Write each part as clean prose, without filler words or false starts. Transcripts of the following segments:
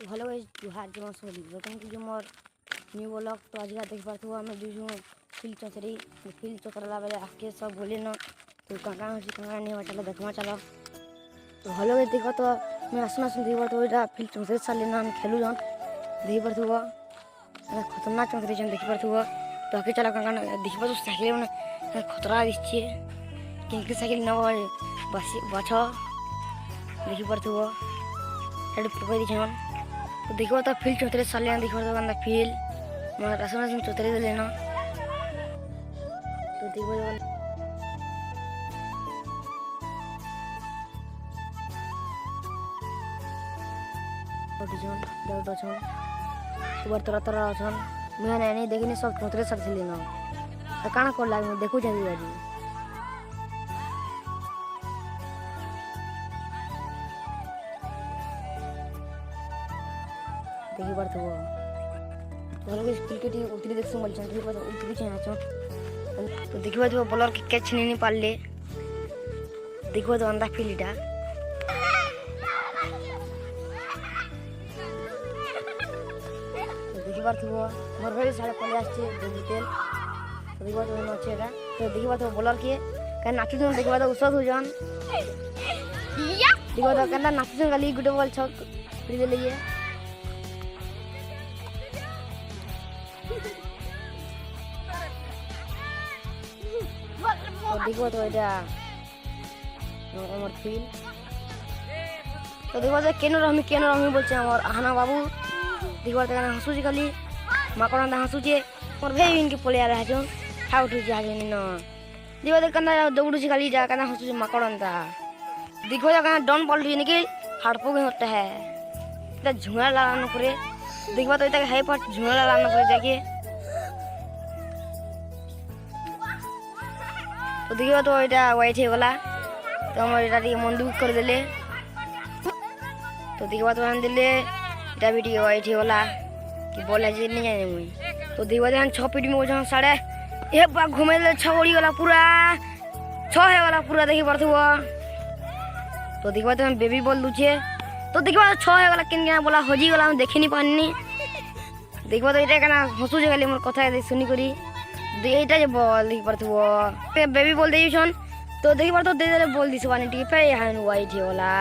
भलो जुहार जमा सोली बतन कि जो मोर न्यू ब्लॉग तो आज देख पाथु हम जो फील्ड चतरी फील्ड चतरला बेले आके सब बोले न तो काका नहीं चलो देखमा चलो तो भलो देखो तो मैं आसना सुन देखो तो एटा फील्ड चतरी साले ना हम खेलु जन देख पाथु खतरनाक चतरी जन देख पाथु तो आके चला काका देख पाथु साइकिल में खतरा दिछे किनके साइकिल न बसी बाछो देख पाथु हेड पकड़ दिछन तो देखो तो फील्ड चौतरे साले देखो तो गंदा फील्ड मैं रसना चौतरे दे लेना तो देखो तो छन सुबर तोरा तोरा छन मैं नहीं देखनी सब चौतरे सर से लेना तो काना कर लाग मैं देखो जल्दी जल्दी देखी बार तो भलो के क्रिकेट उतरी देख सुमल चल देखी बार उतरी छना छ तो देखी बार तो बॉलर के कैच नहीं पाले देखो तो अंधा फील्डा तो देखी बार तो मोर भाई सारे पले आछे डिजिटल तो देखी बार तो नचेगा तो देखी बार तो बॉलर के का नाचु जन देखी बार तो उसद हो जन देखो तो कंदा नाचु जन गाली गुड बॉल छ फ्री दे लिए तो देखो तो এটা আমার ফিল তো দেখো যে কেন রমি বলছে আমার আহানা বাবু দেখো তো কেন হাসুছি খালি মাকড়ান্দা হাসুছে আমার ভাই ইনকে পলে আর হাজো খাও উঠুছি হাজনি না দেখো তো কান্দা দৌড়ুছি খালি যা কান্দা হাসুছি মাকড়ান্দা দেখো তো কান্দা ডন পলটি নাকি হাড়পো গে হতে है এটা ঝুড়া লাগানো করে দেখো তো এটা হাই পাট ঝুড়া লাগানো করে দেখে तो देखिए तो এটা वाइट है वाला तो हम এটা टी मन दुख कर देले तो देखिए तो हम दिले এটা भी टी वाइट है वाला कि बोले जे नहीं जाने मुई तो देखिए हम 6 फीट में जहां साढ़े एक बार घुमे ले 6 उड़ी वाला पूरा 6 है वाला पूरा देखिए परथु तो देखिए तो हम बेबी बॉल दुचे तो देखिए 6 है वाला किन के बोला होजी वाला हम देखि नहीं पानी देखिए तो এটা केना हसु जे खाली मोर कथा सुनी करी এইটা যে বল দেখি পারতো বেবি বল দেইছন তো দেখি পারতো দে দে বল দিছ পানি টি ফে হান ওয়াইট হেলা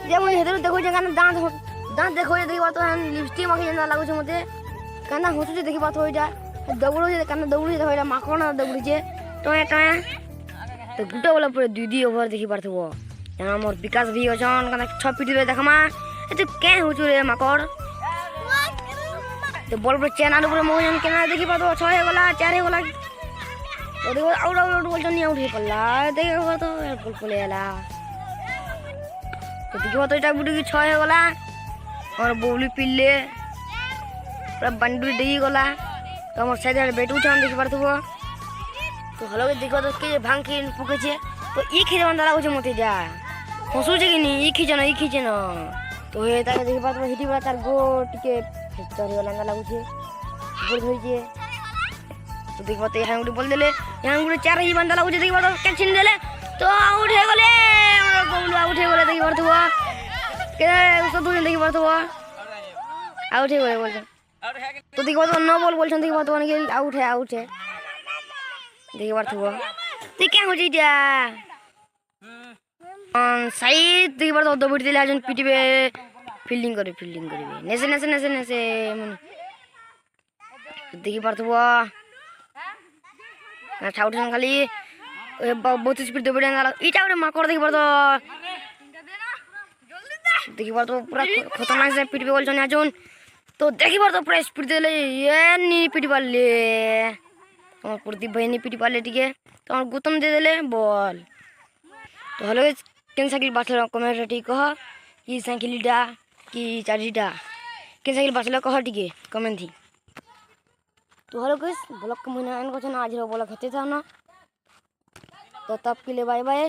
যে মই হেদর দেখো যে কানা দাঁত দেখো যে দেখি পারতো হান লিপস্টিক মাখি না লাগুছে মতে কানা হসু যে দেখি পারতো ওইটা দৌড়ো যে কানা দৌড়ি দেখো এটা মাখনা দৌড়ি যে টয়া টয়া তো গুটা বলা পুরো দুই ওভার দেখি পারতো জানা মোর বিকাশ ভি অজন কানা 6 পিটি রে দেখমা এতে কে হচু রে মাকড় तो बॉल पर चैन आलू पर मोहन के ना देखी पातो 6 है वाला 4 है वाला तो देखो आउट बोल तो नहीं आउट है पल्ला देखो तो बॉल पले आला तो देखो तो এটা बुडी की 6 है वाला और बोली पिल्ले पूरा बंडू देई गला तो हमर साइड रे बैठू छन देखि परतो तो हलो देखो तो के भांग के पुके छे तो ई खिजे बंदा लागो छे मते जा हसु छे कि नी ई खिजे न तो हे ता देखि पातो हिटी वाला तार गो टिके फिटर वाला ना लागू छे गोल होई जे तो देखबो तो यहां गुडी बोल देले यहां गुडी 4 ही बंदा लागू छे देखबो तो कैच छीन देले तो आउट हो गेले हमरा गोल आउट हो गेले देखबो तो के उसो दुन देखबो तो आउट हो गेले बोल तो देखबो तो नो बॉल बोलछन देखबो तो के आउट है देखबो तो ते क्या हो जइया साइड देखबो तो दबड़ दिले आजन पीटीबे फील्डिंग करिबे नेसे देखि पारथबो ना ठाउठन खाली बहुत स्पीड दबड़े ना इटा रे माकड़ देखि पारतो देखि पारतो पूरा खतरनाक से पीटीबे बोल जने आजन तो देखि पारतो पूरा स्पीड देले ये नी पीटी पाले हमर प्रदीप भाई नी पीटी पाले टिके तो हमर गुतम दे देले बॉल तो हेलो केन साइकिल बाथला कमेंट रे कह कि साइकिलडा कि चारिटा के साइकिल बासला कह टिके कमेंट थी तो हेलो गाइस ब्लॉग के महीना एंड को आज ब्लॉग होते था ना तो तब के लिए बाय बाय।